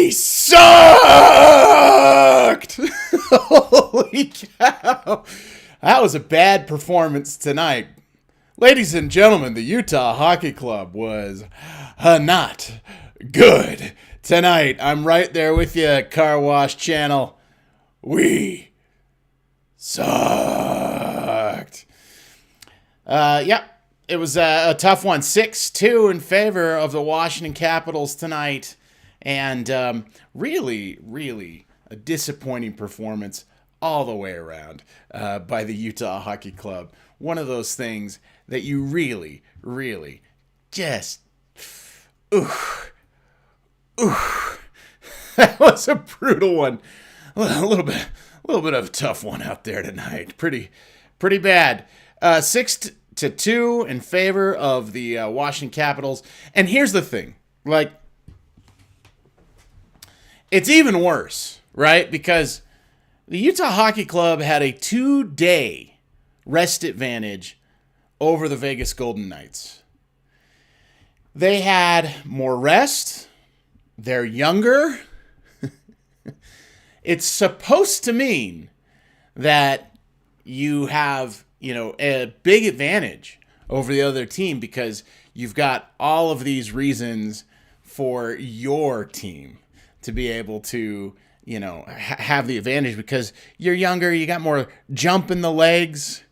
We sucked! Holy cow. That was a bad performance tonight. Ladies and gentlemen, the Utah Hockey Club was not good tonight. I'm right there with you, Car Wash Channel. We sucked. It was a tough one. 6-2 in favor of the Washinton Capitals tonight. And really, really a disappointing performance all the way around by the Utah Hockey Club. One of those things that you really, really just, that was a brutal one. A little bit of a tough one out there tonight. Pretty bad. 6-2 in favor of the Washington Capitals. And here's the thing, it's even worse, right? Because the Utah Hockey Club had a 2-day rest advantage over the Vegas Golden Knights. They had more rest. They're younger. It's supposed to mean that you have, a big advantage over the other team because you've got all of these reasons for your team to be able to, have the advantage because you're younger, you got more jump in the legs.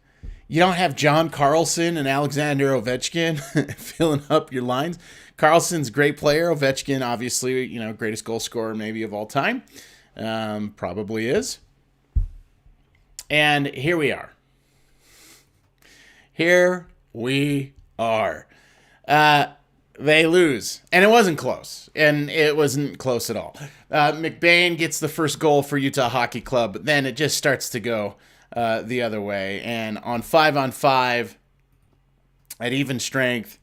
You don't have John Carlson and Alexander Ovechkin filling up your lines. Carlson's a great player. Ovechkin, obviously, greatest goal scorer maybe of all time. Probably is. And here we are. They lose. And it wasn't close. And it wasn't close at all. McBain gets the first goal for Utah Hockey Club, but then it just starts to go the other way. And on 5-on-5, at even strength,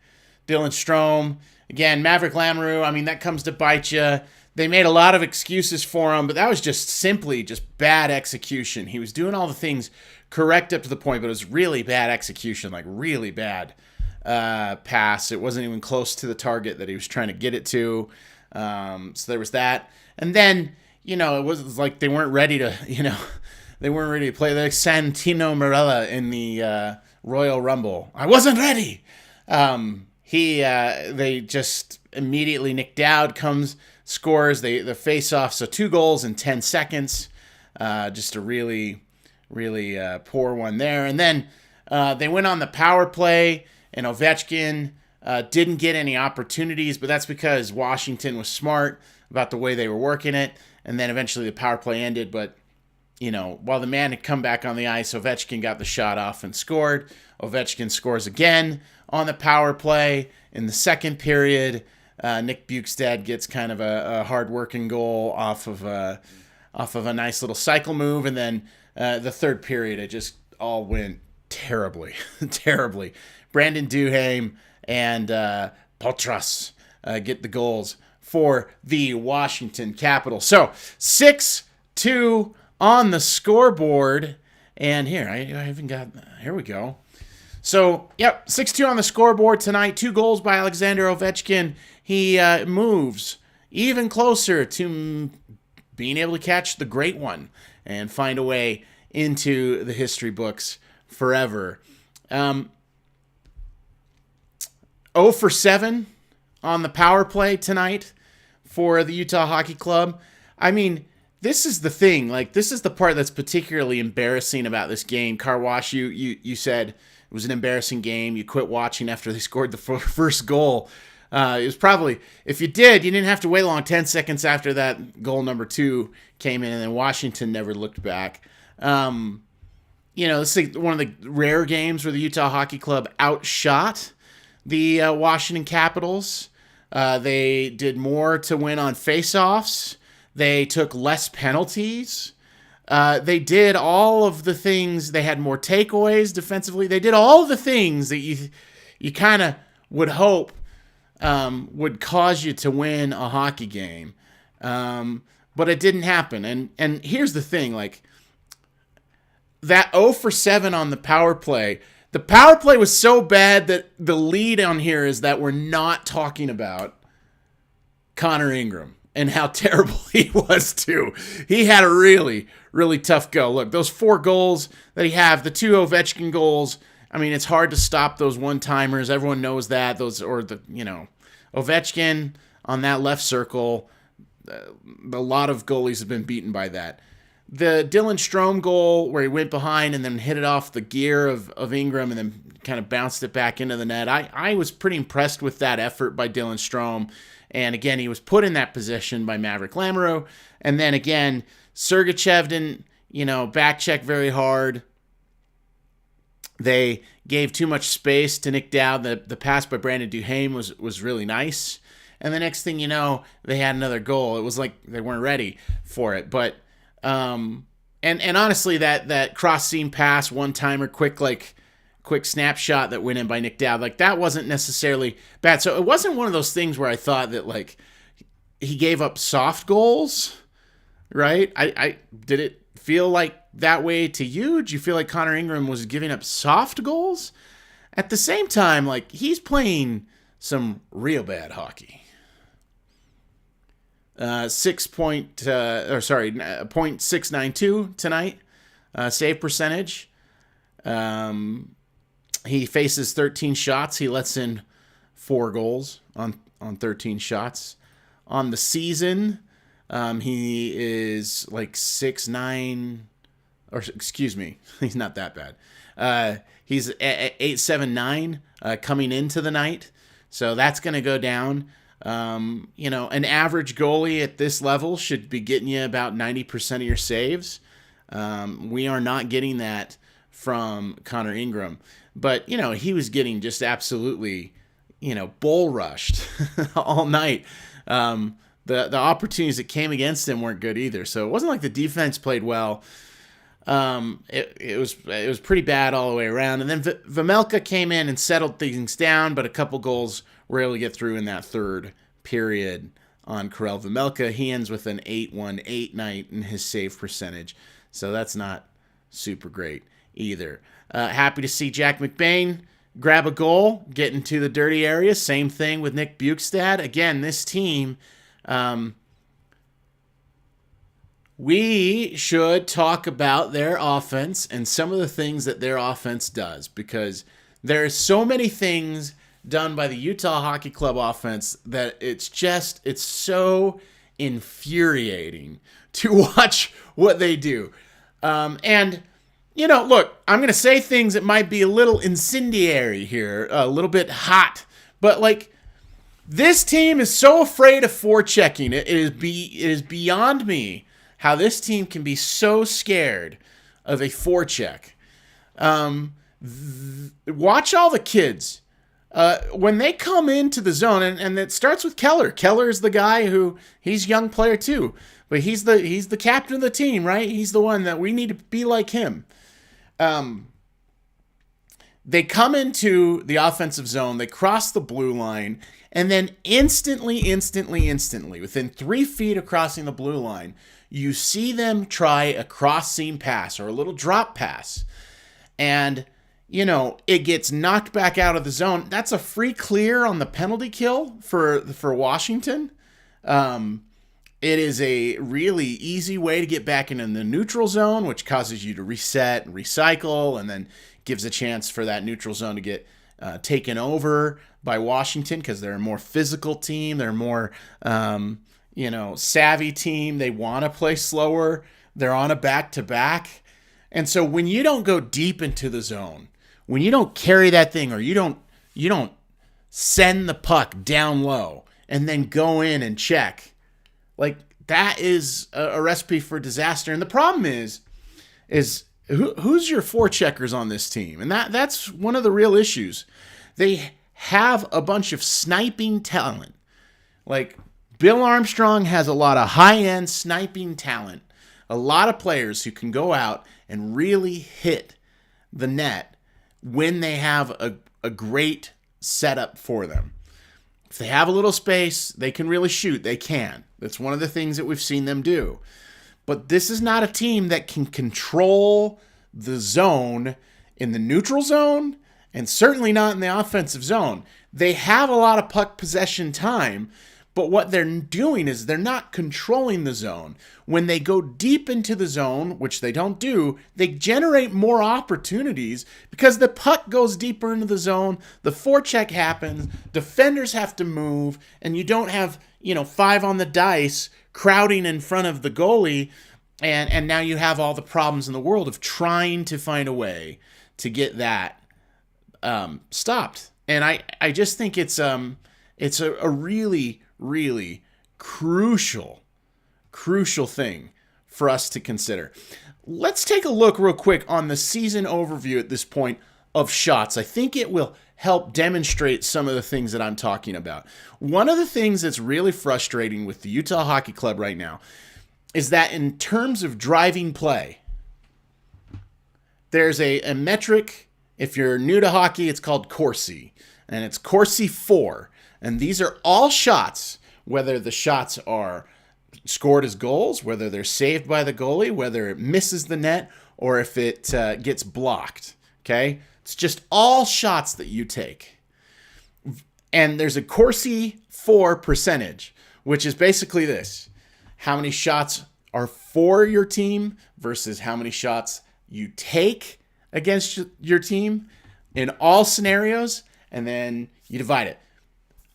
Dylan Strome, again, Maverick Lamoureux, that comes to bite you. They made a lot of excuses for him, but that was just simply bad execution. He was doing all the things correct up to the point, but it was really bad execution, really bad pass. It wasn't even close to the target that he was trying to get it to. So there was that. And then, it was like they weren't ready to, they weren't ready to play like Santino Marella in the Royal Rumble. I wasn't ready. They just immediately, Nick Dowd comes, scores the face-off. So 2 goals in 10 seconds. Just a really, really poor one there. And then they went on the power play, and Ovechkin didn't get any opportunities, but that's because Washington was smart about the way they were working it. And then eventually the power play ended, but while the man had come back on the ice, Ovechkin got the shot off and scored. Ovechkin scores again on the power play in the second period. Nick Bukestad gets kind of a hard-working goal off of a nice little cycle move, and then the third period, it just all went terribly, terribly. Brandon Duhaime and Potras get the goals for the Washington Capitals. So 6-2 on the scoreboard, and here here we go. So, 6-2 on the scoreboard tonight. 2 goals by Alexander Ovechkin. He moves even closer to being able to catch the great one and find a way into the history books forever. 0 for 7 on the power play tonight for the Utah Hockey Club. This is the thing. This is the part that's particularly embarrassing about this game. Carwash, you said it was an embarrassing game. You quit watching after they scored the first goal. It was probably, if you did, you didn't have to wait long. 10 seconds after that, goal number 2 came in, and then Washington never looked back. This is one of the rare games where the Utah Hockey Club outshot the Washington Capitals. They did more to win on faceoffs. They took less penalties. They did all of the things. They had more takeaways defensively. They did all of the things that you kind of would hope would cause you to win a hockey game. But it didn't happen. And here's the thing, that 0 for 7 on the power play, the power play was so bad that the lead on here is that we're not talking about Connor Ingram. and how terrible he was too. He had a really, really tough go. Look, those 4 goals that he had, the 2 Ovechkin goals, I mean, it's hard to stop those one-timers. Everyone knows that. Ovechkin on that left circle, a lot of goalies have been beaten by that. The Dylan Strome goal where he went behind and then hit it off the gear of Ingram and then kind of bounced it back into the net. I was pretty impressed with that effort by Dylan Strome. And again, he was put in that position by Maverick Lamoureux. And then again, Sergachev didn't, back check very hard. They gave too much space to Nick Dowd. The pass by Brandon Duhaime was really nice. And the next thing you know, they had another goal. It was like they weren't ready for it. But and honestly, that cross seam pass, one-timer, quick snapshot that went in by Nick Dowd, like that wasn't necessarily bad. So it wasn't one of those things where I thought that like he gave up soft goals, right? I did it feel like that way to you? Did you feel like Connor Ingram was giving up soft goals? At the same time, like he's playing some real bad hockey. 0.692 tonight. Save percentage. He faces 13 shots. He lets in 4 goals on 13 shots. On the season, he is like 6'9", or excuse me, he's not that bad. He's at 8'7", coming into the night. So that's going to go down. An average goalie at this level should be getting you about 90% of your saves. We are not getting that from Connor Ingram. But, he was getting just absolutely, bull rushed all night. The opportunities that came against him weren't good either. So it wasn't like the defense played well. It was pretty bad all the way around. And then Vejmelka came in and settled things down, but a couple goals were able to get through in that third period on Karel Vejmelka. He ends with an 8-1-8 night in his save percentage. So that's not super great either. Happy to see Jack McBain grab a goal, get into the dirty area. Same thing with Nick Bjugstad. Again, this team, we should talk about their offense and some of the things that their offense does, because there's so many things done by the Utah Hockey Club offense that it's so infuriating to watch what they do. Look, I'm going to say things that might be a little incendiary here, a little bit hot, but like this team is so afraid of forechecking. It is beyond me how this team can be so scared of a forecheck. Watch all the kids. When they come into the zone, and it starts with Keller. Keller is the guy he's a young player too, but he's the captain of the team, right? He's the one that we need to be like him. They come into the offensive zone, they cross the blue line, and then instantly, within 3 feet of crossing the blue line, you see them try a cross-seam pass or a little drop pass. And, it gets knocked back out of the zone. That's a free clear on the penalty kill for Washington. It is a really easy way to get back into the neutral zone, which causes you to reset and recycle, and then gives a chance for that neutral zone to get taken over by Washington, because they're a more physical team. They're a more, savvy team. They want to play slower. They're on a back-to-back. And so when you don't go deep into the zone, when you don't carry that thing, or you don't send the puck down low and then go in and check, like that is a recipe for disaster. And the problem is who's your forecheckers on this team? And that's one of the real issues. They have a bunch of sniping talent. Like Bill Armstrong has a lot of high-end sniping talent. A lot of players who can go out and really hit the net when they have a great setup for them. If they have a little space, they can really shoot. They can. That's one of the things that we've seen them do. But this is not a team that can control the zone in the neutral zone, and certainly not in the offensive zone. They have a lot of puck possession time, But what they're doing is they're not controlling the zone. When they go deep into the zone, which they don't do, they generate more opportunities because the puck goes deeper into the zone, the forecheck happens, defenders have to move, and you don't have, 5 on the dice crowding in front of the goalie, and now you have all the problems in the world of trying to find a way to get that stopped. And I just think it's a really, really crucial thing for us to consider. Let's take a look real quick on the season overview at this point of shots. I think it will help demonstrate some of the things that I'm talking about. One of the things that's really frustrating with the Utah Hockey Club right now is that in terms of driving play, there's a metric. If you're new to hockey, it's called Corsi, and it's Corsi 4. And these are all shots, whether the shots are scored as goals, whether they're saved by the goalie, whether it misses the net, or if it gets blocked. Okay? It's just all shots that you take. And there's a Corsi 4 percentage, which is basically this. How many shots are for your team versus how many shots you take against your team in all scenarios, and then you divide it.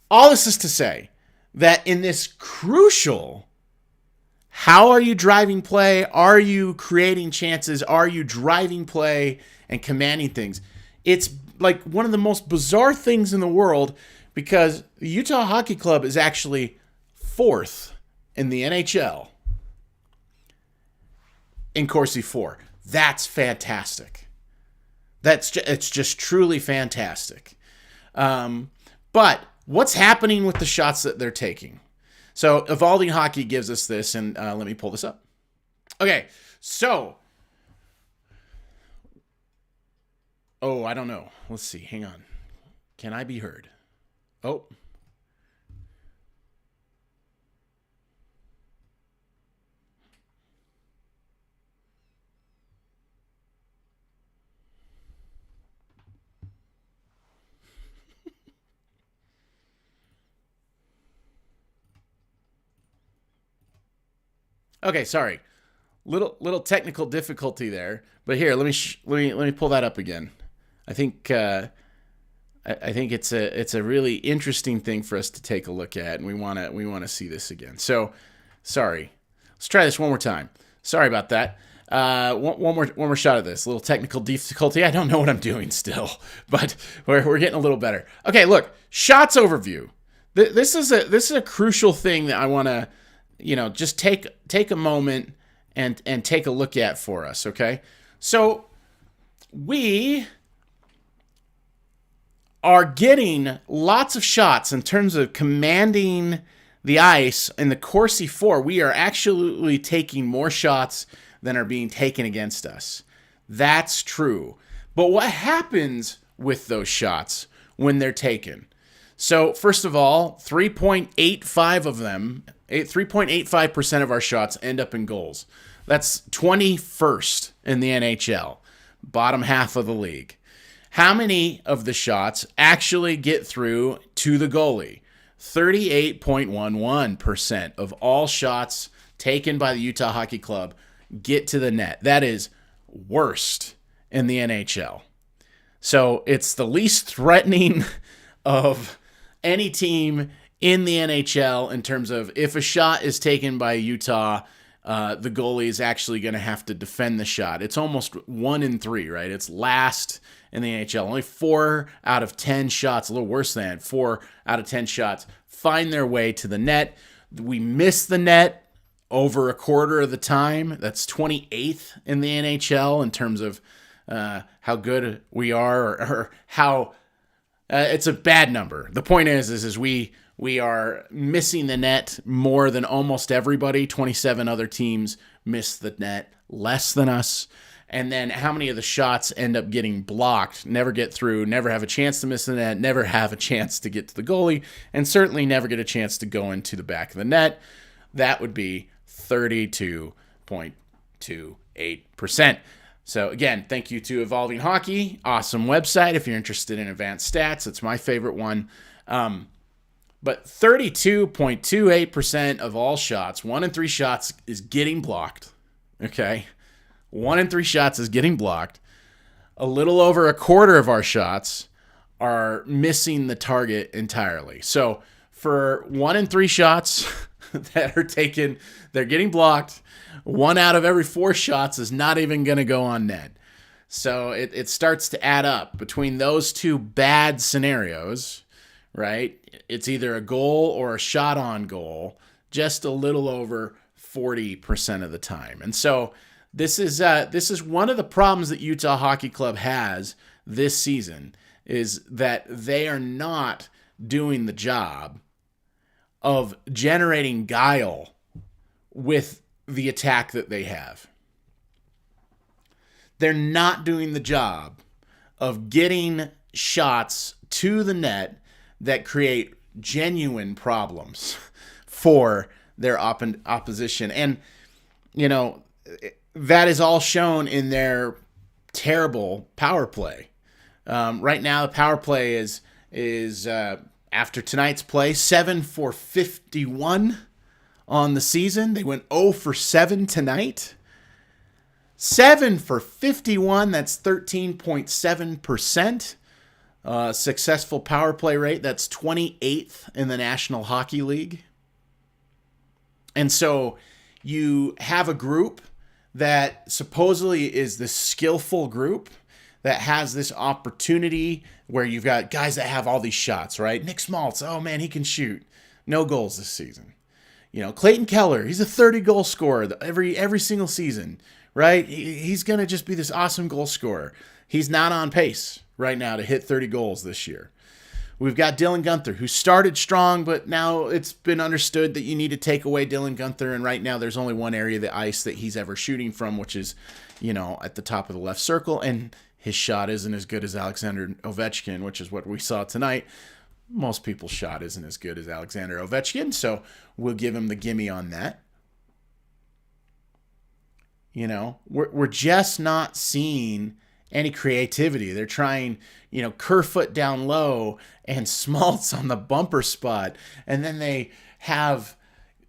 All this is to say that in this crucial, how are you driving play? Are you creating chances? Are you driving play and commanding things? It's like one of the most bizarre things in the world because the Utah Hockey Club is actually 4th in the NHL in Corsi 4. That's fantastic. It's just truly fantastic. But what's happening with the shots that they're taking? So Evolving Hockey gives us this, and let me pull this up. Okay, so. Oh, I don't know. Let's see. Hang on. Can I be heard? Oh. Okay, sorry. Little technical difficulty there, but here, let me pull that up again. I think it's a really interesting thing for us to take a look at, and we want to see this again. So, sorry. Let's try this one more time. Sorry about that. One more shot of this. A little technical difficulty. I don't know what I'm doing still, but we're getting a little better. Okay, look, shots overview. This is a crucial thing that I want to just take a moment and take a look at for us, okay? So we are getting lots of shots in terms of commanding the ice in the Corsi 4. We are actually taking more shots than are being taken against us. That's true. But what happens with those shots when they're taken? So first of all, 3.85 of them, 3.85% of our shots end up in goals. That's 21st in the NHL, bottom half of the league. How many of the shots actually get through to the goalie? 38.11% of all shots taken by the Utah Hockey Club get to the net. That is worst in the NHL. So it's the least threatening of any team in the NHL in terms of if a shot is taken by Utah, the goalie is actually going to have to defend the shot. It's almost 1 in 3, right? It's last in the NHL. Only 4 out of 10 shots, a little worse than 4 out of 10 shots, find their way to the net. We miss the net over a quarter of the time. That's 28th in the NHL in terms of how good we are or how it's a bad number. The point is we are missing the net more than almost everybody. 27 other teams miss the net less than us. And then how many of the shots end up getting blocked, never get through, never have a chance to miss the net, never have a chance to get to the goalie, and certainly never get a chance to go into the back of the net? That would be 32.28%. So again, thank you to Evolving Hockey. Awesome website if you're interested in advanced stats. It's my favorite one. But 32.28% of all shots, 1 in 3 shots, is getting blocked. Okay? 1 in 3 shots is getting blocked. A little over a quarter of our shots are missing the target entirely. So for 1 in 3 shots that are taken, they're getting blocked. 1 out of every 4 shots is not even going to go on net. So it starts to add up between those two bad scenarios, right? It's either a goal or a shot on goal, just a little over 40% of the time. And so this is one of the problems that Utah Hockey Club has this season, is that they are not doing the job of generating guile with the attack that they have. They're not doing the job of getting shots to the net that create genuine problems for their opposition. And, you know, that is all shown in their terrible power play. Right now, the power play is after tonight's play, 7 for 51 on the season. They went 0 for 7 tonight. 7 for 51, that's 13.7%. Successful power play rate, that's 28th in the National Hockey League. And so you have a group that supposedly is the skillful group that has this opportunity where you've got guys that have all these shots, right? Nick Schmaltz, oh man, he can shoot. No goals this season. You know, Clayton Keller, he's a 30-goal scorer every single season, right? He's going to just be this awesome goal scorer. He's not on pace right now to hit 30 goals this year. We've got Dylan Guenther, who started strong, but now it's been understood that you need to take away Dylan Guenther, and right now there's only one area of the ice that he's ever shooting from, which is, you know, at the top of the left circle, and his shot isn't as good as Alexander Ovechkin, which is what we saw tonight. Most people's shot isn't as good as Alexander Ovechkin, so we'll give him the gimme on that. You know, we're just not seeing any creativity. They're trying, you know, Kerfoot down low and Schmaltz on the bumper spot. And then they have,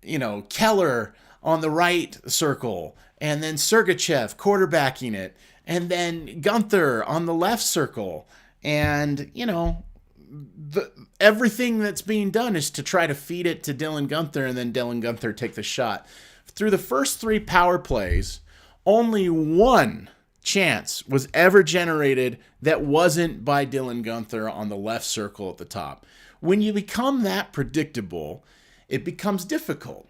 you know, Keller on the right circle. And then Sergachev quarterbacking it. And then Guenther on the left circle. And, you know, everything that's being done is to try to feed it to Dylan Guenther, and then Dylan Guenther take the shot. Through the first 3 power plays, only 1 chance was ever generated that wasn't by Dylan Guenther on the left circle at the top. When you become that predictable, it becomes difficult.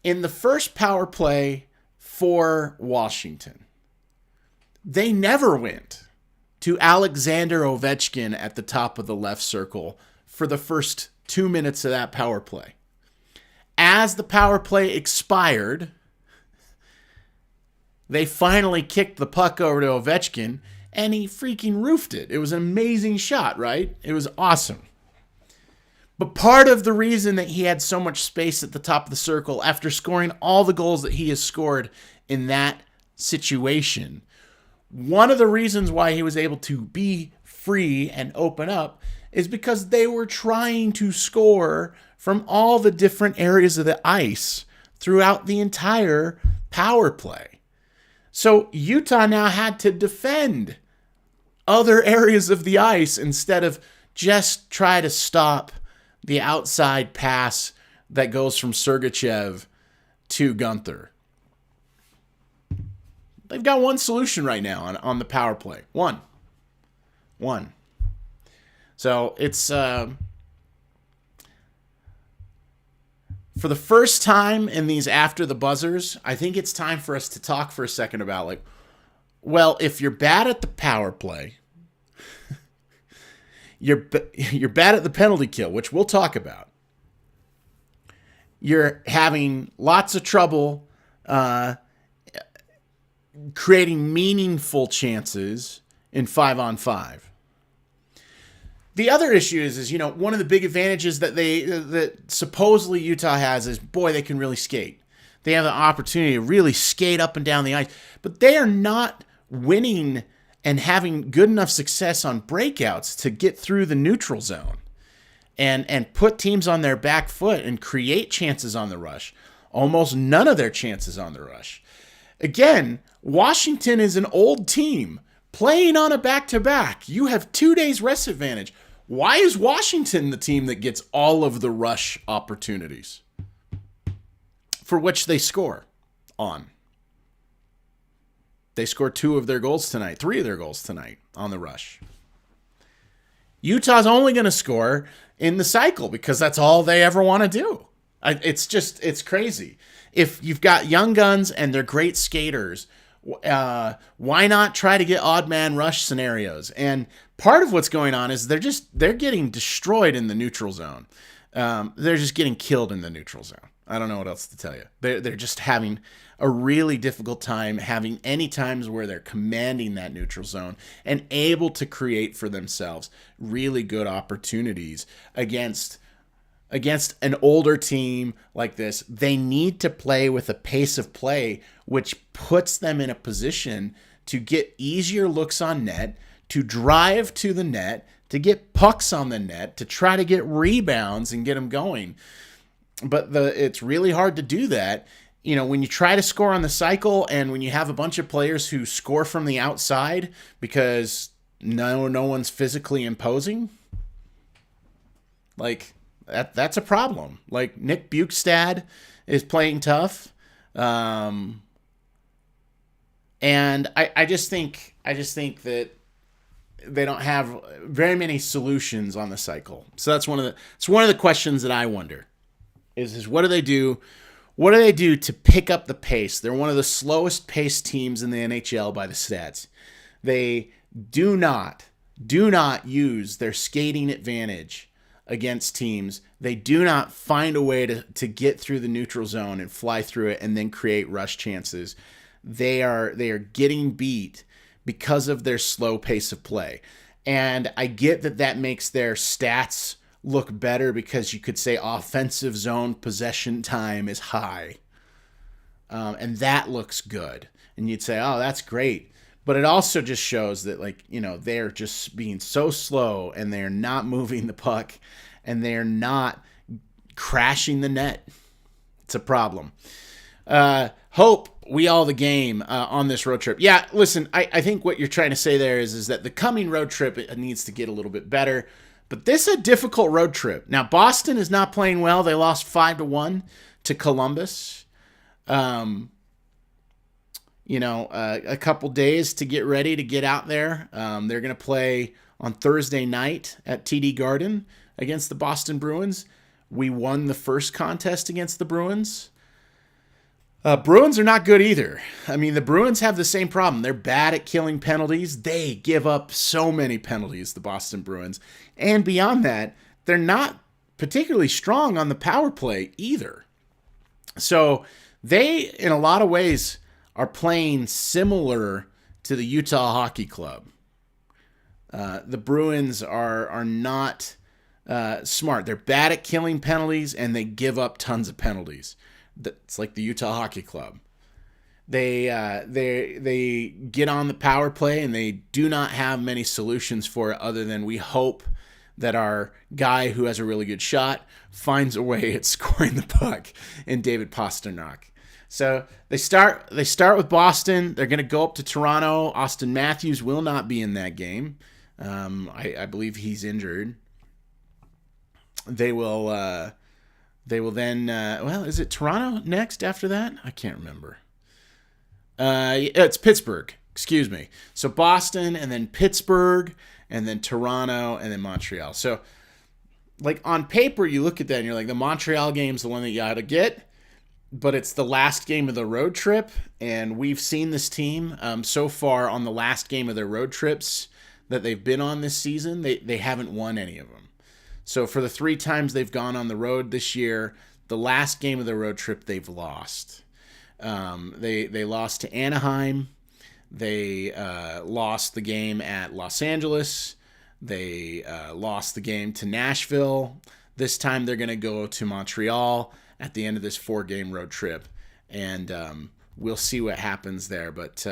In the first power play for Washington, they never went to Alexander Ovechkin at the top of the left circle for the first 2 minutes of that power play. As the power play expired, they finally kicked the puck over to Ovechkin, and he freaking roofed it. It was an amazing shot, right? It was awesome. But part of the reason that he had so much space at the top of the circle after scoring all the goals that he has scored in that situation, one of the reasons why he was able to be free and open up is because they were trying to score from all the different areas of the ice throughout the entire power play. So Utah now had to defend other areas of the ice instead of just try to stop the outside pass that goes from Sergachev to Guenther. They've got one solution right now on the power play. One. So it's for the first time in these after the buzzers, I think it's time for us to talk for a second about, like, well, if you're bad at the power play, you're bad at the penalty kill, which we'll talk about. You're having lots of trouble creating meaningful chances in 5-on-5. The other issue is, you know, one of the big advantages that supposedly Utah has is, boy, they can really skate. They have the opportunity to really skate up and down the ice, but they are not winning and having good enough success on breakouts to get through the neutral zone. and put teams on their back foot and create chances on the rush. Almost none of their chances on the rush. Again, Washington is an old team playing on a back-to-back. You have 2 days rest advantage. Why is Washington the team that gets all of the rush opportunities for which they score on? They scored 3 of their goals tonight on the rush. Utah's only going to score in the cycle because that's all they ever want to do. It's crazy. If you've got young guns and they're great skaters, why not try to get odd man rush scenarios? And part of what's going on is they're getting destroyed in the neutral zone. They're just getting killed in the neutral zone. I don't know what else to tell you. They're just having a really difficult time having any times where they're commanding that neutral zone and able to create for themselves really good opportunities against an older team like this. They need to play with a pace of play which puts them in a position to get easier looks on net, to drive to the net, to get pucks on the net, to try to get rebounds and get them going. But it's really hard to do that. You know, when you try to score on the cycle and when you have a bunch of players who score from the outside because no one's physically imposing, like that's a problem. Like Nick Bjugstad is playing tough. And I just think that they don't have very many solutions on the cycle. So it's one of the questions that I wonder is what do they do? What do they do to pick up the pace? They're one of the slowest paced teams in the NHL by the stats. They do not use their skating advantage against teams. They do not find a way to get through the neutral zone and fly through it and then create rush chances. They are getting beat because of their slow pace of play. And I get that makes their stats look better because you could say offensive zone possession time is high. And that looks good. And you'd say, oh, that's great. But it also just shows that, like, you know, they're just being so slow and they're not moving the puck and they're not crashing the net. It's a problem. Hope we all the game on this road trip. Yeah, listen, I think what you're trying to say there is that the coming road trip needs to get a little bit better. But this is a difficult road trip. Now, Boston is not playing well. They lost 5-1 to Columbus. A couple days to get ready to get out there. They're going to play on Thursday night at TD Garden against the Boston Bruins. We won the first contest against the Bruins. Bruins are not good either. I mean, the Bruins have the same problem. They're bad at killing penalties. They give up so many penalties, the Boston Bruins. And beyond that, they're not particularly strong on the power play either. So they, in a lot of ways, are playing similar to the Utah Hockey Club. The Bruins are not smart. They're bad at killing penalties, and they give up tons of penalties. It's like the Utah Hockey Club. They get on the power play, and they do not have many solutions for it other than we hope that our guy who has a really good shot finds a way at scoring the puck in David Pastrnak. So they start with Boston. They're going to go up to Toronto. Austin Matthews will not be in that game. I believe he's injured. They will then, is it Toronto next after that? I can't remember. It's Pittsburgh, excuse me. So Boston and then Pittsburgh and then Toronto and then Montreal. So like on paper, you look at that and you're like, the Montreal game's the one that you ought to get, but it's the last game of the road trip. And we've seen this team so far on the last game of their road trips that they've been on this season. They haven't won any of them. So for the 3 times they've gone on the road this year, the last game of the road trip they've lost. They lost to Anaheim. They lost the game at Los Angeles. They lost the game to Nashville. This time they're going to go to Montreal at the end of this 4-game road trip. And we'll see what happens there. But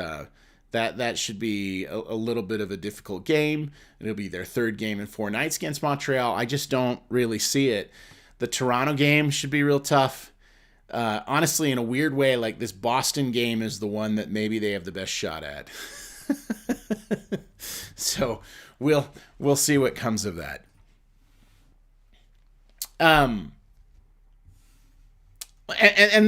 That should be a little bit of a difficult game. It'll be their third game in 4 nights against Montreal. I just don't really see it. The Toronto game should be real tough. Honestly, in a weird way, like this Boston game is the one that maybe they have the best shot at. So we'll see what comes of that. And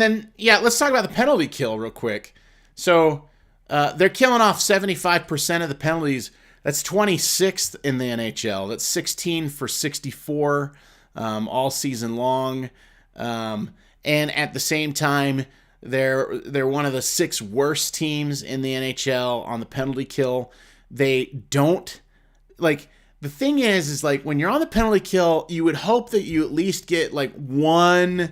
then let's talk about the penalty kill real quick. So they're killing off 75% of the penalties. That's 26th in the NHL. That's 16 for 64 all season long. And at the same time, they're one of the 6 worst teams in the NHL on the penalty kill. They don't like. The thing is like when you're on the penalty kill, you would hope that you at least get like one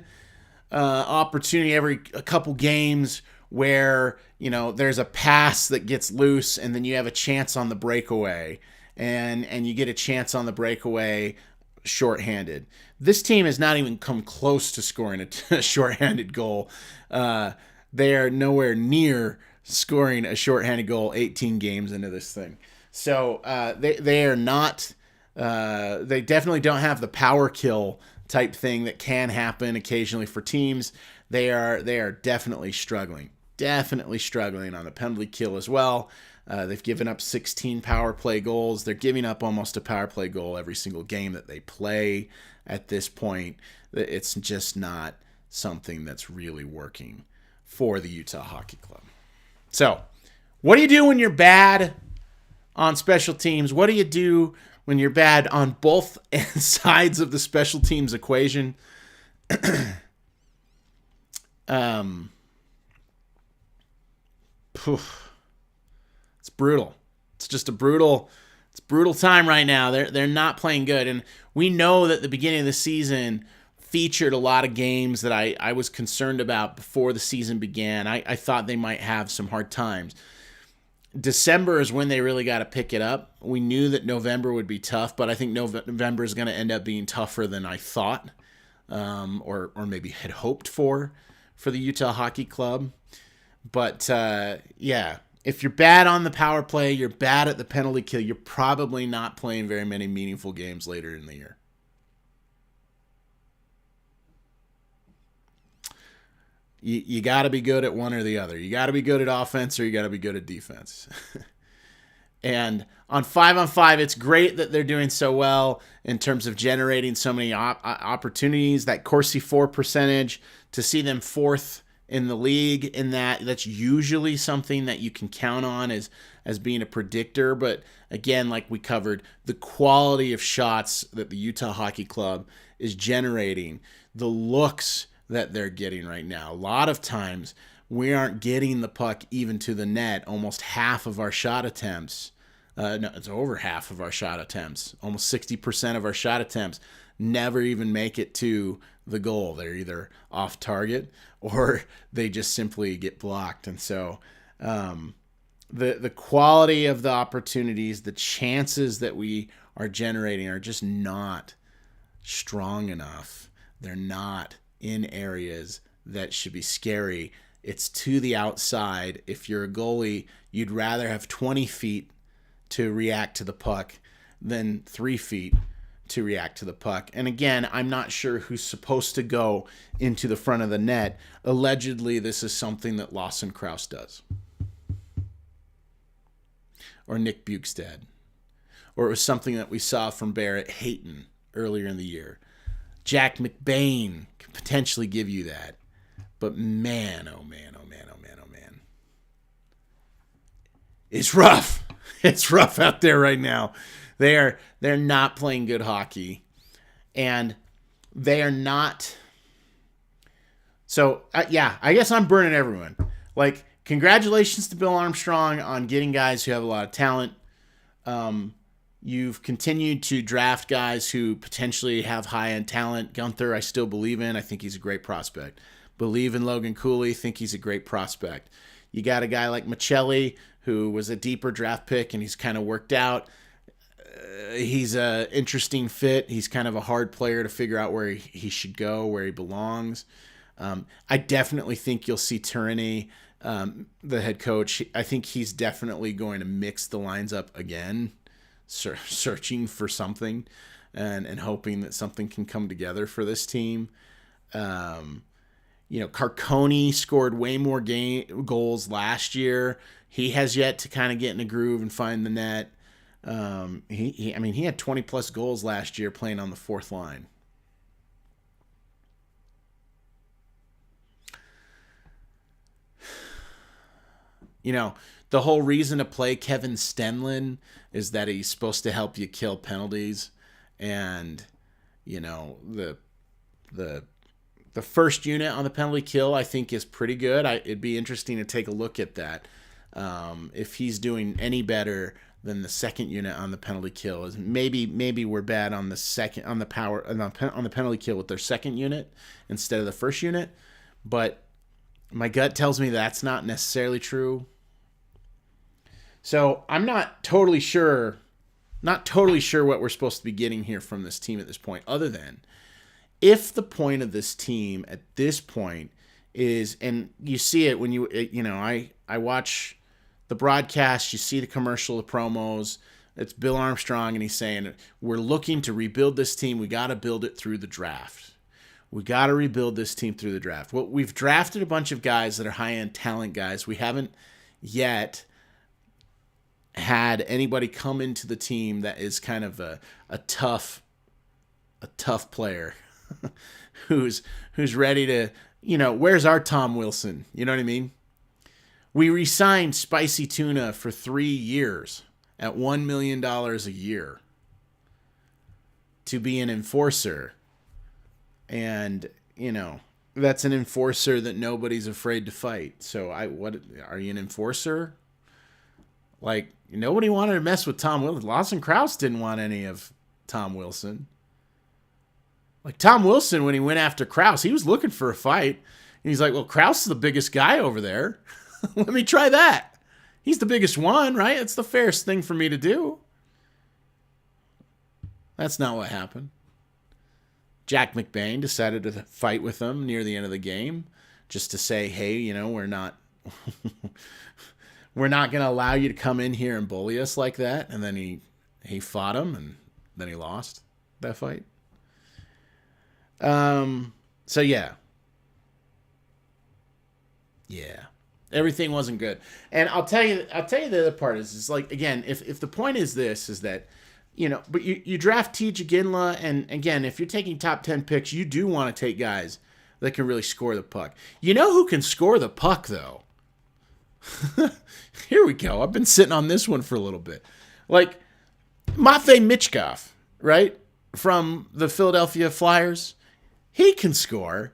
opportunity every a couple games where, you know, there's a pass that gets loose and then you have a chance on the breakaway and you get a chance on the breakaway shorthanded. This team has not even come close to scoring a shorthanded goal. They are nowhere near scoring a shorthanded goal 18 games into this thing. So they are not, they definitely don't have the power kill type thing that can happen occasionally for teams. They are definitely struggling on the penalty kill as well. They've given up 16 power play goals. They're giving up almost a power play goal every single game that they play at this point. It's just not something that's really working for the Utah Hockey Club. So, what do you do when you're bad on special teams? What do you do when you're bad on both sides of the special teams equation? It's brutal. It's just a brutal time right now. They're not playing good. And we know that the beginning of the season featured a lot of games that I was concerned about before the season began. I thought they might have some hard times. December is when they really got to pick it up. We knew that November would be tough, but I think November is going to end up being tougher than I thought, or maybe had hoped for the Utah Hockey Club. But if you're bad on the power play, you're bad at the penalty kill, you're probably not playing very many meaningful games later in the year. You got to be good at one or the other. You got to be good at offense or you got to be good at defense. And on 5-on-5, it's great that they're doing so well in terms of generating so many opportunities. That Corsi 4 percentage, to see them 4th in the league in that's usually something that you can count on as being a predictor. But again, like we covered, the quality of shots that the Utah Hockey Club is generating, the looks that they're getting right now. A lot of times we aren't getting the puck even to the net. Almost half of our shot attempts, it's over half of our shot attempts, almost 60% of our shot attempts never even make it to the goal. They're either off target or they just simply get blocked. And so the quality of the opportunities, the chances that we are generating are just not strong enough. They're not in areas that should be scary. It's to the outside. If you're a goalie, you'd rather have 20 feet to react to the puck than 3 feet to react to the puck. And again, I'm not sure who's supposed to go into the front of the net. Allegedly, this is something that Lawson Krause does. Or Nick Bukestad. Or it was something that we saw from Barrett Hayton earlier in the year. Jack McBain could potentially give you that. But man, oh man, oh man, oh man, oh man. It's rough. It's rough out there right now. They're not playing good hockey. And they are not. So, I guess I'm burning everyone. Like, congratulations to Bill Armstrong on getting guys who have a lot of talent. You've continued to draft guys who potentially have high-end talent. Gunther, I still believe in. I think he's a great prospect. Believe in Logan Cooley. Think he's a great prospect. You got a guy like Michelli, who was a deeper draft pick, and he's kind of worked out. He's an interesting fit. He's kind of a hard player to figure out where he should go, where he belongs. I definitely think you'll see Tyranny the head coach. I think he's definitely going to mix the lines up again, searching for something and hoping that something can come together for this team. Carconi scored way more goals last year. He has yet to kind of get in a groove and find the net. He had 20 plus goals last year playing on the fourth line. The whole reason to play Kevin Stenlin is that he's supposed to help you kill penalties. And, the first unit on the penalty kill, I think, is pretty good. It'd be interesting to take a look at that. If he's doing any better than the second unit on the penalty kill, is maybe we're bad on the penalty kill with their second unit instead of the first unit. But my gut tells me that's not necessarily true. So I'm not totally sure what we're supposed to be getting here from this team at this point, other than if the point of this team at this point is, and you see it when I watch the broadcast, you see the commercial, the promos, it's Bill Armstrong, and he's saying, we're looking to rebuild this team. We got to build it through the draft. We got to rebuild this team through the draft. Well, we've drafted a bunch of guys that are high-end talent guys. We haven't yet had anybody come into the team that is kind of a tough player who's ready to, where's our Tom Wilson? You know what I mean? We re-signed Spicy Tuna for 3 years at $1 million a year to be an enforcer. And, that's an enforcer that nobody's afraid to fight. So what are you, an enforcer? Like, nobody wanted to mess with Tom Wilson. Lawson Krause didn't want any of Tom Wilson. Like, Tom Wilson, when he went after Krause, he was looking for a fight. And he's like, well, Krause is the biggest guy over there. Let me try that. He's the biggest one, right? It's the fairest thing for me to do. That's not what happened. Jack McBain decided to fight with him near the end of the game just to say, hey, we're not... We're not going to allow you to come in here and bully us like that. And then he fought him, and then he lost that fight. So yeah. Yeah. Everything wasn't good. And I'll tell you the other part is like, again, if the point is this, is that, but you draft T.J. Ginla, and again, if you're taking top 10 picks, you do want to take guys that can really score the puck. You know who can score the puck, though? Here we go. I've been sitting on this one for a little bit. Like, Matvei Michkov, right? From the Philadelphia Flyers. He can score.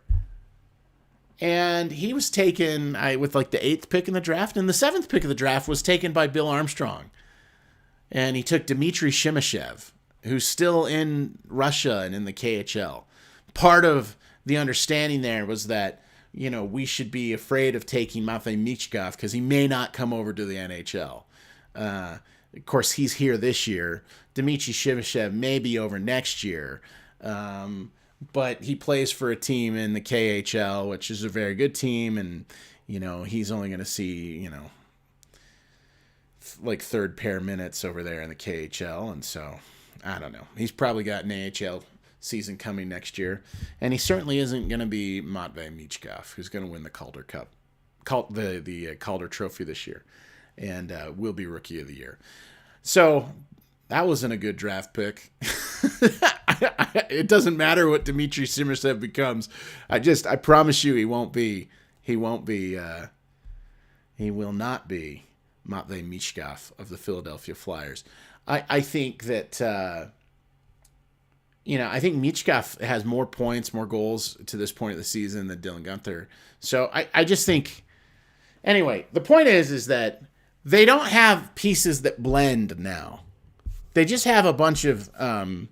And he was taken with like the 8th pick in the draft. And the 7th pick of the draft was taken by Bill Armstrong. And he took Dmitry Shimashev, who's still in Russia and in the KHL. Part of the understanding there was that, we should be afraid of taking Matvei Michkov because he may not come over to the NHL. Of course, he's here this year. Dmitry Shimashev may be over next year. But he plays for a team in the KHL, which is a very good team. And, he's only going to see, like third pair minutes over there in the KHL. And so, I don't know. He's probably got an AHL season coming next year, and he certainly isn't going to be Matvei Michkov, who's going to win the Calder Cup, the Calder Trophy this year, and will be Rookie of the Year. So that wasn't a good draft pick. It doesn't matter what Dmitry Simersev becomes. I promise you, he will not be Matvei Michkov of the Philadelphia Flyers. I think that. I think Michkov has more points, more goals to this point of the season than Dylan Guenther. So I just think, anyway, the point is that they don't have pieces that blend now. They just have a bunch of kind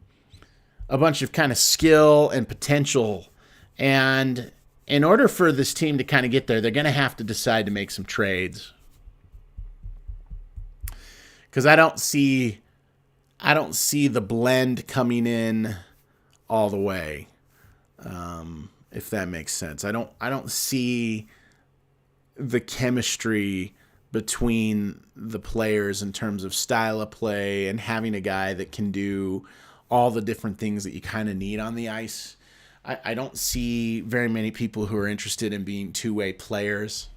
of skill and potential. And in order for this team to kind of get there, they're going to have to decide to make some trades. Because I don't see the blend coming in all the way, if that makes sense. I don't see the chemistry between the players in terms of style of play and having a guy that can do all the different things that you kind of need on the ice. I don't see very many people who are interested in being two-way players.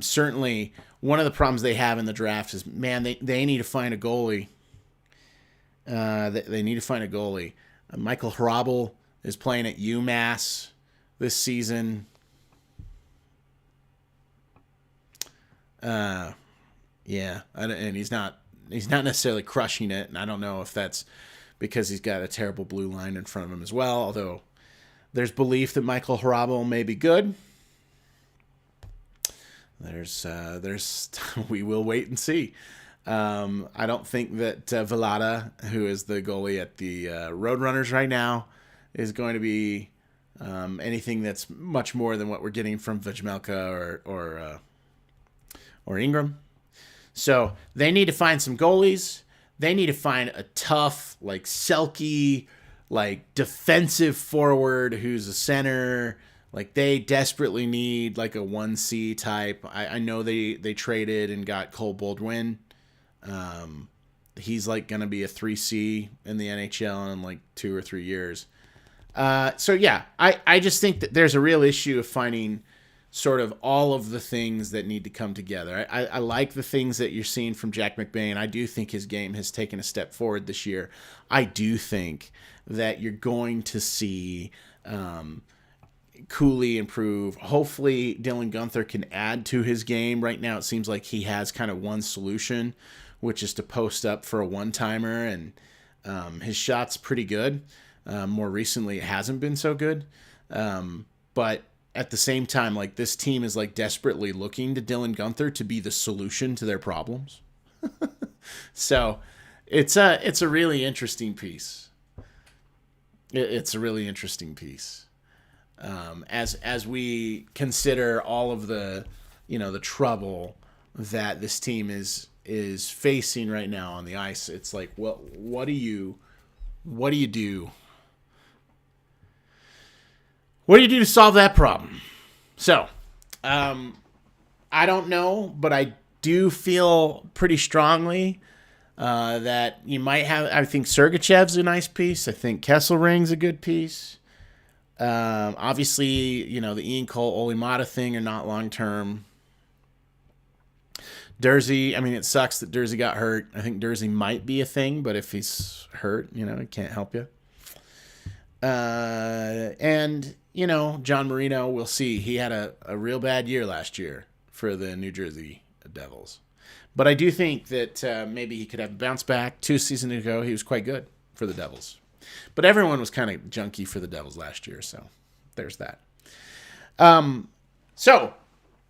Certainly, one of the problems they have in the draft is, man, they need to find a goalie. They need to find a goalie. Michael Hrabal is playing at UMass this season. Yeah, and he's not necessarily crushing it, and I don't know if that's because he's got a terrible blue line in front of him as well, although there's belief that Michael Hrabal may be good. There's we will wait and see. I don't think that Velada, who is the goalie at the Roadrunners right now, is going to be anything that's much more than what we're getting from Vejmelka or Ingram. So they need to find some goalies. They need to find a tough, like Selke, like defensive forward who's a center. Like they desperately need like a 1C type. I know they traded and got Cole Baldwin. He's like going to be a 3C in the NHL in like 2 or 3 years. So yeah, I just think that there's a real issue of finding sort of all of the things that need to come together. I like the things that you're seeing from Jack McBain. I do think his game has taken a step forward this year. I do think that you're going to see Cooley improve. Hopefully Dylan Guenther can add to his game. Right now it seems like he has kind of one solution, which is to post up for a one-timer, and his shot's pretty good. More recently it hasn't been so good. But at the same time, like this team is like desperately looking to Dylan Guenther to be the solution to their problems. So it's a really interesting piece. It's a really interesting piece. As we consider all of the, the trouble that this team is facing right now on the ice, it's like, well, what do you do? What do you do to solve that problem? So, I don't know, but I do feel pretty strongly that you might have. I think Sergachev's a nice piece. I think Kesselring's a good piece. Obviously, the Ian Cole Olimata thing are not long term. Dursey, I mean, it sucks that Dursey got hurt. I think Dursey might be a thing, but if he's hurt, he can't help you. And John Marino, we'll see. He had a real bad year last year for the New Jersey Devils. But I do think that maybe he could have a bounce back. 2 seasons ago, he was quite good for the Devils. But everyone was kind of junky for the Devils last year, so there's that. So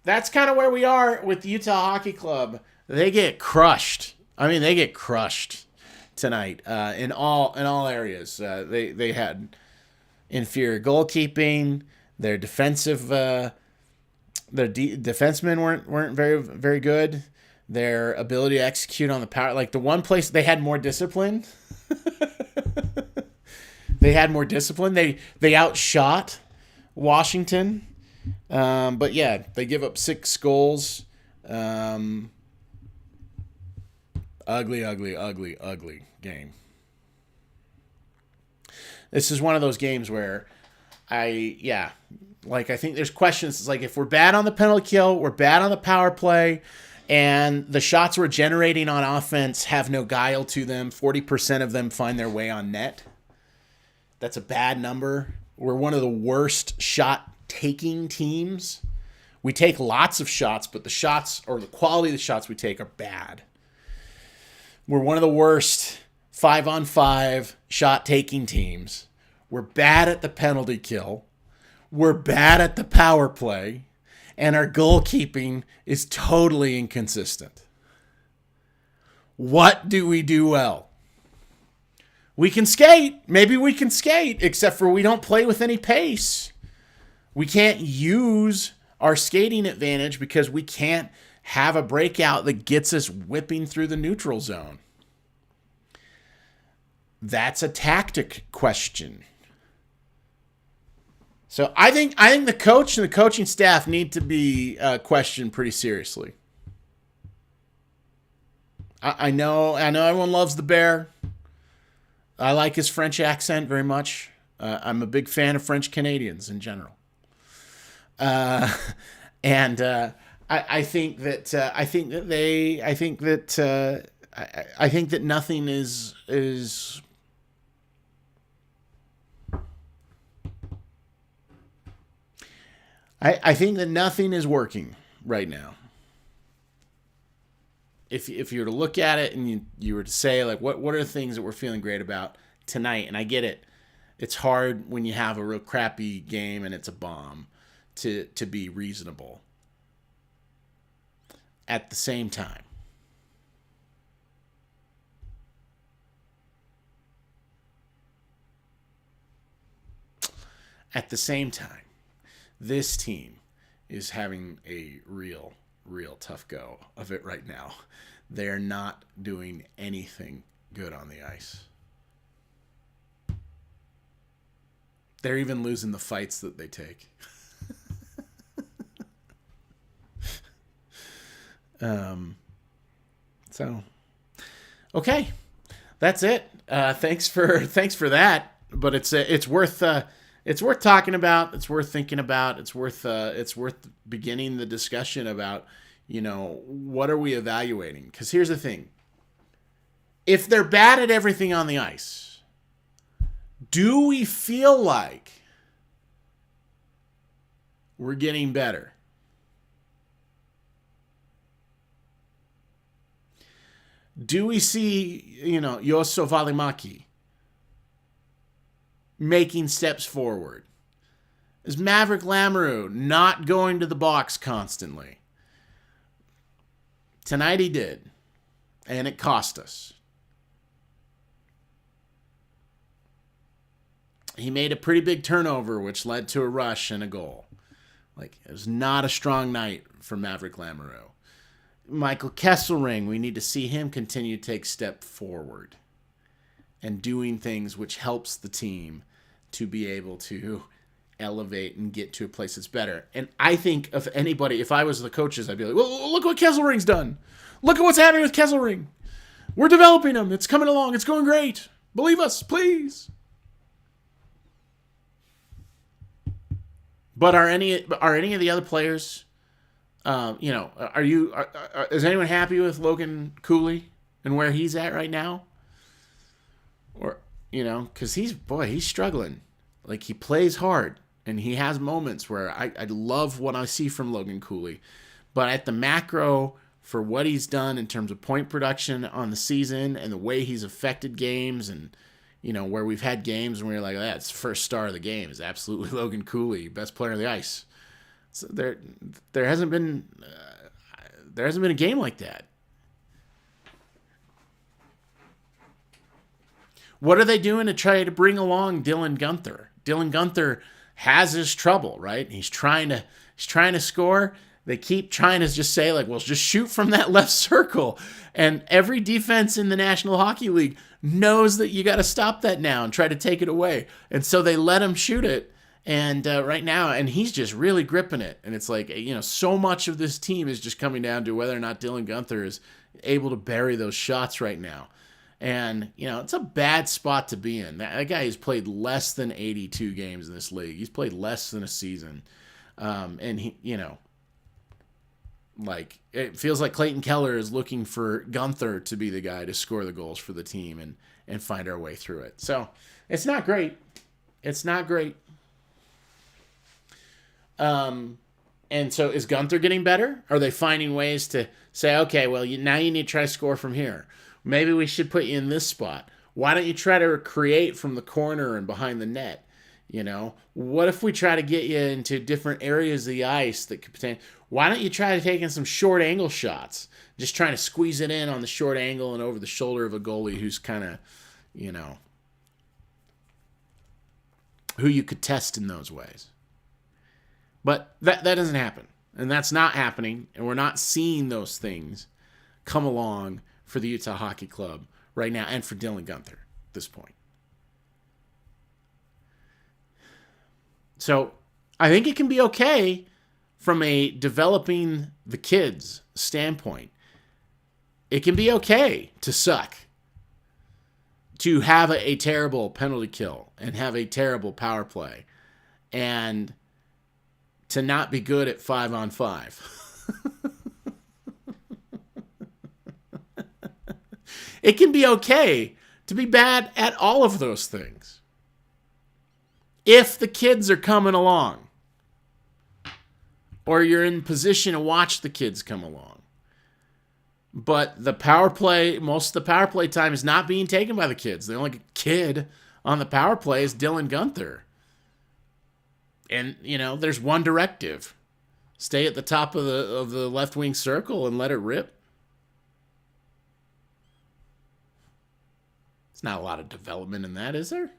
that's kind of where we are with the Utah Hockey Club. They get crushed. I mean, they get crushed tonight in all areas. They had inferior goalkeeping. Their defensive, defensemen weren't very very good. Their ability to execute on the power, like the one place they had more discipline. They had more discipline. They outshot Washington, but yeah, they give up 6 goals. Ugly game. This is one of those games where I think there's questions. It's like if we're bad on the penalty kill, we're bad on the power play, and the shots we're generating on offense have no guile to them. 40% of them find their way on net. That's a bad number. We're one of the worst shot-taking teams. We take lots of shots, but the shots or the quality of the shots we take are bad. We're one of the worst 5-on-5 shot-taking teams. We're bad at the penalty kill. We're bad at the power play. And our goalkeeping is totally inconsistent. What do we do well? We can skate. Maybe we can skate, except for we don't play with any pace. We can't use our skating advantage because we can't have a breakout that gets us whipping through the neutral zone. That's a tactic question. So I think the coach and the coaching staff need to be questioned pretty seriously. I know everyone loves the Bear. I like his French accent very much. I'm a big fan of French Canadians in general. And I think that nothing is I think that nothing is working right now. If you were to look at it and you were to say, like, what are the things that we're feeling great about tonight? And I get it. It's hard when you have a real crappy game and it's a bomb to be reasonable. At the same time, this team is having a real tough go of it right now. They're not doing anything good on the ice. They're even losing the fights that they take. So, okay, that's it. Thanks for that. But it's worth talking about. It's worth thinking about. It's worth beginning the discussion about, what are we evaluating? Because here's the thing: if they're bad at everything on the ice, do we feel like we're getting better? Do we see, Juuso Valimaki making steps forward? Is Maverick Lamoureux not going to the box constantly? Tonight he did, and it cost us. He made a pretty big turnover, which led to a rush and a goal. It was not a strong night for Maverick Lamoureux. Michael Kesselring, we need to see him continue to take step forward and doing things which helps the team to be able to elevate and get to a place that's better. And I think of anybody, if I was the coaches, I'd be like, well, look what Kesselring's done. Look at what's happening with Kesselring. We're developing him. It's coming along. It's going great. Believe us, please. But are any of the other players... is anyone happy with Logan Cooley and where he's at right now? Or, because he's struggling. He plays hard and he has moments where I love what I see from Logan Cooley. But at the macro, for what he's done in terms of point production on the season and the way he's affected games and, where we've had games and we're like, that's the first star of the game is absolutely Logan Cooley, best player on the ice. So there hasn't been a game like that. What are they doing to try to bring along Dylan Guenther? Dylan Guenther has his trouble, right? He's trying to score. They keep trying to just say, well, just shoot from that left circle. And every defense in the National Hockey League knows that you got to stop that now and try to take it away. And so they let him shoot it. And right now, and he's just really gripping it. And it's so much of this team is just coming down to whether or not Dylan Guenther is able to bury those shots right now. And, it's a bad spot to be in. That guy has played less than 82 games in this league. He's played less than a season. And he, it feels like Clayton Keller is looking for Guenther to be the guy to score the goals for the team and find our way through it. So it's not great. It's not great. And so is Guenther getting better? Are they finding ways to say, okay, well, now you need to try to score from here. Maybe we should put you in this spot. Why don't you try to create from the corner and behind the net? What if we try to get you into different areas of the ice that could potentially... Why don't you try to take in some short angle shots? Just trying to squeeze it in on the short angle and over the shoulder of a goalie who's kind of, who you could test in those ways. But that doesn't happen. And that's not happening. And we're not seeing those things come along for the Utah Hockey Club right now and for Dylan Guenther at this point. So I think it can be okay from a developing the kids standpoint. It can be okay to suck, to have a terrible penalty kill and have a terrible power play, and to not be good at 5-on-5. It can be okay to be bad at all of those things if the kids are coming along, or you're in position to watch the kids come along. But the power play, most of the power play time is not being taken by the kids. The only kid on the power play is Dylan Guenther. And, there's one directive. Stay at the top of the left wing circle and let it rip. There's not a lot of development in that, is there?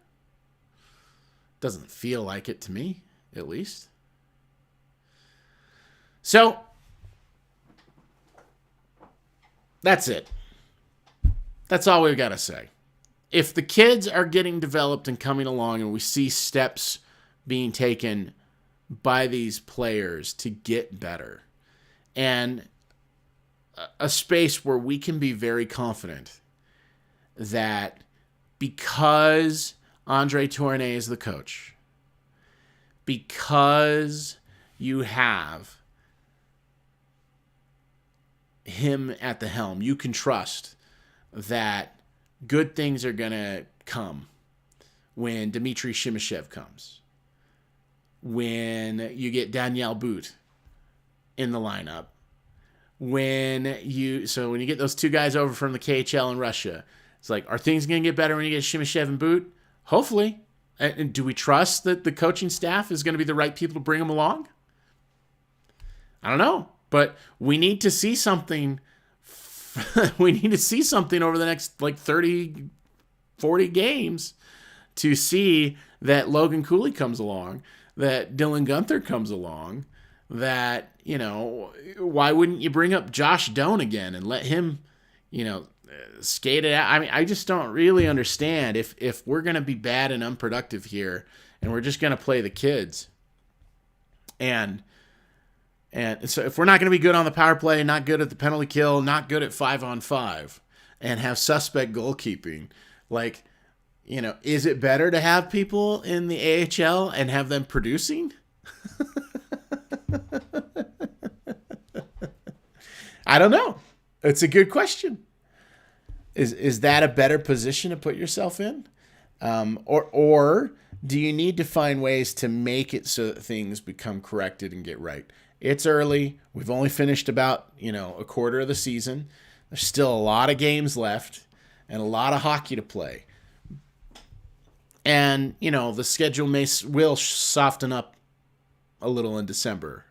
Doesn't feel like it to me, at least. So, that's it. That's all we've got to say. If the kids are getting developed and coming along and we see steps being taken by these players to get better, and a space where we can be very confident that because Andre Tourné is the coach, because you have him at the helm, you can trust that good things are going to come when Dmitry Shimashev comes, when you get Daniel Boot in the lineup, when you get those two guys over from the KHL in Russia, it's like, are things going to get better when you get Shimashev and Boot? Hopefully. And do we trust that the coaching staff is going to be the right people to bring them along? I don't know. But we need to see something. We need to see something over the next 30, 40 games to see that Logan Cooley comes along, that Dylan Guenther comes along, that, why wouldn't you bring up Josh Doan again and let him, skate it out? I mean, I just don't really understand if we're going to be bad and unproductive here and we're just going to play the kids. And so if we're not going to be good on the power play, not good at the penalty kill, not good at 5-on-5, and have suspect goalkeeping, is it better to have people in the AHL and have them producing? I don't know. It's a good question. Is that a better position to put yourself in? Or do you need to find ways to make it so that things become corrected and get right? It's early. We've only finished about, a quarter of the season. There's still a lot of games left and a lot of hockey to play. And, the schedule will soften up a little in December.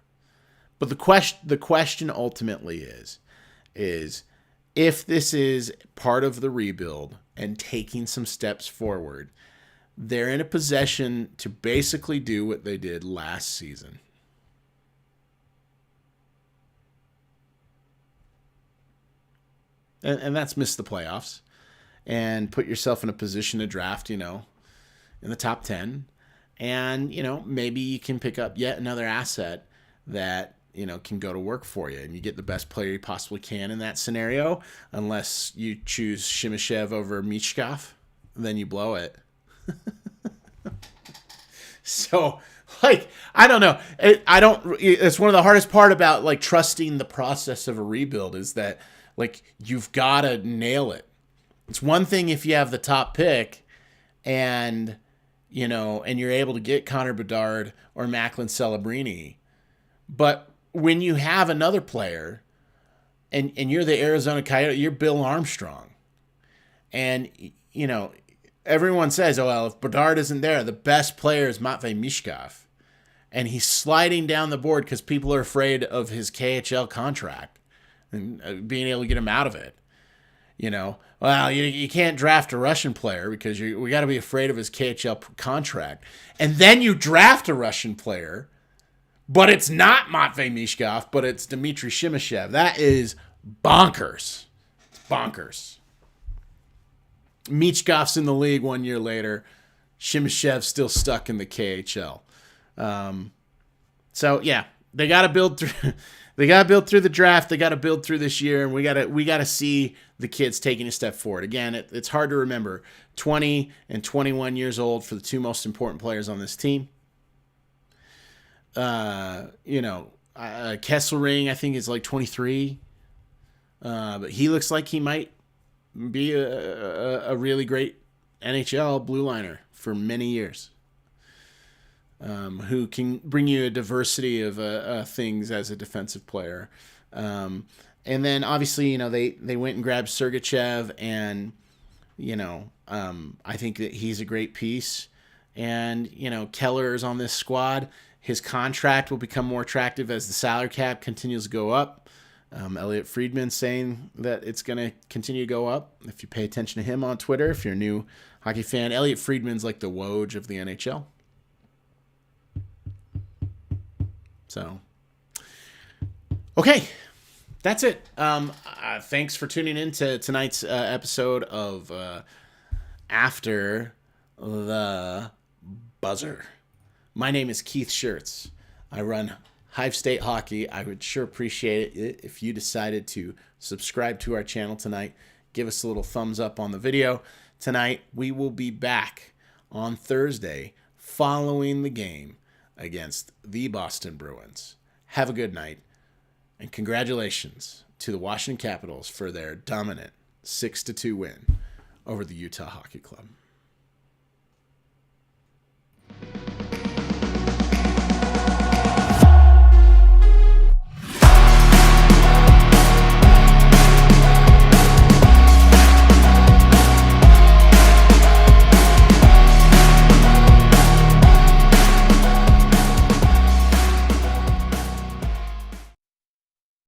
But the question ultimately is if this is part of the rebuild and taking some steps forward, they're in a position to basically do what they did last season. And that's miss the playoffs and put yourself in a position to draft, in the top 10. And, maybe you can pick up yet another asset that, can go to work for you. And you get the best player you possibly can in that scenario, unless you choose Shimashev over Michkov, then you blow it. So, I don't know. It's one of the hardest part about, trusting the process of a rebuild is that, you've got to nail it. It's one thing if you have the top pick and you're able to get Connor Bedard or Macklin Celebrini. But when you have another player and you're the Arizona Coyote, you're Bill Armstrong. And, everyone says, oh, well, if Bedard isn't there, the best player is Matvei Michkov. And he's sliding down the board because people are afraid of his KHL contract and being able to get him out of it. Well, you can't draft a Russian player because we got to be afraid of his KHL contract. And then you draft a Russian player, but it's not Matvei Michkov, but it's Dmitry Shimashev. That is bonkers. It's bonkers. Michkov's in the league 1 year later. Shimashev's still stuck in the KHL. So yeah, they got to build through. They got to build through the draft. They got to build through this year, and we got to see the kids taking a step forward. Again, it's hard to remember 20 and 21 years old for the two most important players on this team. Kesselring, I think, is like 23, but he looks like he might be a really great NHL blue liner for many years. Who can bring you a diversity of things as a defensive player. And then obviously, they went and grabbed Sergachev, and, I think that he's a great piece. And, Keller is on this squad. His contract will become more attractive as the salary cap continues to go up. Elliot Friedman saying that it's going to continue to go up. If you pay attention to him on Twitter, if you're a new hockey fan, Elliot Friedman's like the Woj of the NHL. So, okay, that's it. Thanks for tuning in to tonight's episode of After the Buzzer. My name is Keith Schertz. I run Hive State Hockey. I would sure appreciate it if you decided to subscribe to our channel tonight. Give us a little thumbs up on the video. Tonight, we will be back on Thursday following the game against the Boston Bruins. Have a good night, and congratulations to the Washinton Capitals for their dominant 6-2 win over the Utah Hockey Club.